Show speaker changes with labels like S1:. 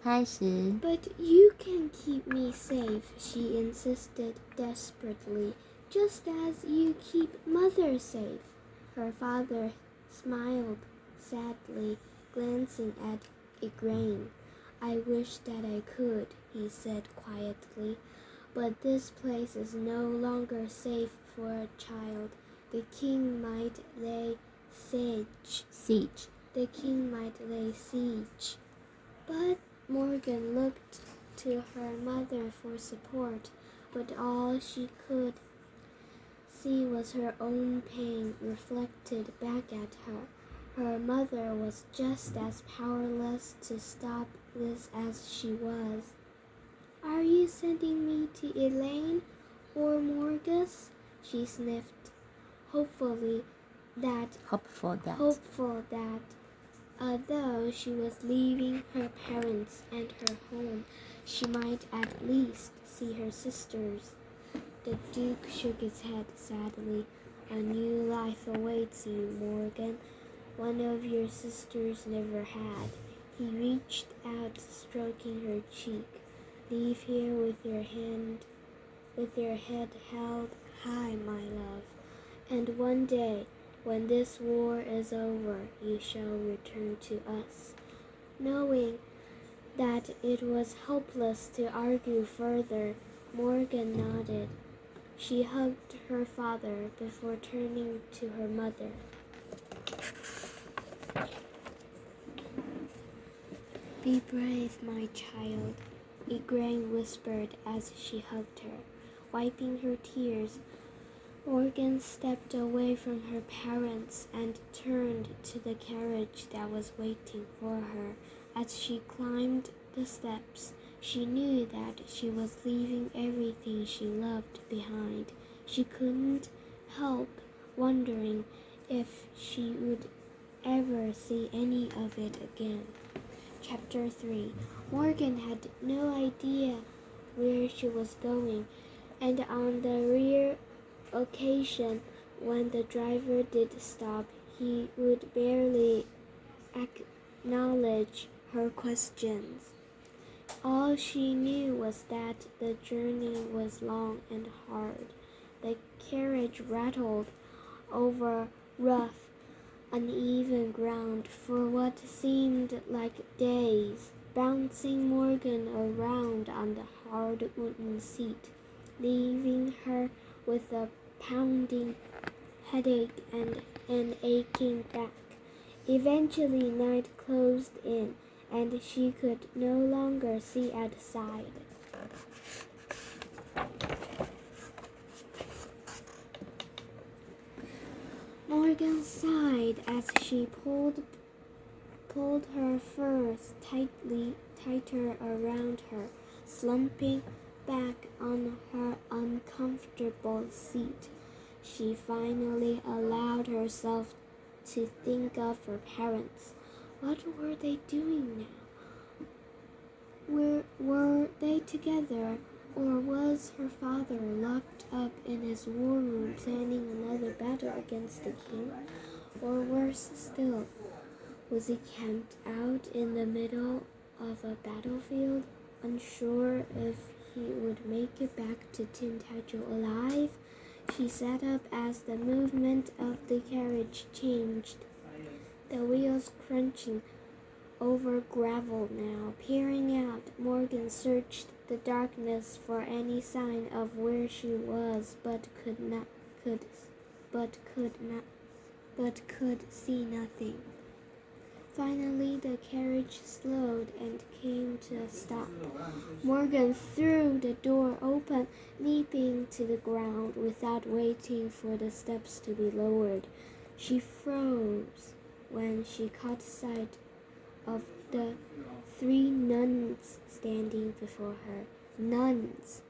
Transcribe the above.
S1: 开始。
S2: But you can keep me safe, she insisted desperately, just as you keep Mother safe. Her father smiled sadly, glancing at Igraine. I wish that I could, he said quietly, but this place is no longer safe for a child. The king might lay siege. The king might lay siege. But Morgan looked to her mother for support, but all she could see was her own pain reflected back at her. Her mother was just as powerless to stop this as she was. Are you sending me to Elaine or Morgus? She sniffed, hopeful that although she was leaving her parents and her home, she might at least see her sisters. The Duke shook his head sadly. A new life awaits you, Morgan. One of your sisters never had. He reached out, stroking her cheek. Leave here with your head held high, my love. And one day, when this war is over, you shall return to us. Knowing that it was hopeless to argue further, Morgan nodded. She hugged her father before turning to her mother. Be brave, my child, Igraine whispered as she hugged her. Wiping her tears, Morgan stepped away from her parents and turned to the carriage that was waiting for her. As she climbed the steps, she knew that she was leaving everything she loved behind. She couldn't help wondering if she would ever see any of it again. Chapter 3. Morgan had no idea where she was going, and on the rare occasion when the driver did stop, he would barely acknowledge her questions. All she knew was that the journey was long and hard. The carriage rattled over rough, uneven ground for what seemed like days, bouncing Morgan around on the hard wooden seat, leaving her with a pounding headache and an aching back. Eventually night closed in, and she could no longer see outside. Morgan sighed as she pulled her furs tighter around her, slumping back on her uncomfortable seat. She finally allowed herself to think of her parents. What were they doing now? Were they together, or was her father locked up in his war room planning another battle against the king? Or worse still, was he camped out in the middle of a battlefield, unsure if he would make it back to Tintagel alive? She sat up as the movement of the carriage changed, the wheels crunching over gravel now. Peering out, Morgan searched the darkness for any sign of where she was, but could see nothing. Finally, the carriage slowed and came to a stop. Morgan threw the door open, leaping to the ground without waiting for the steps to be lowered. She froze when she caught sight of the 3 nuns standing before her. Nuns!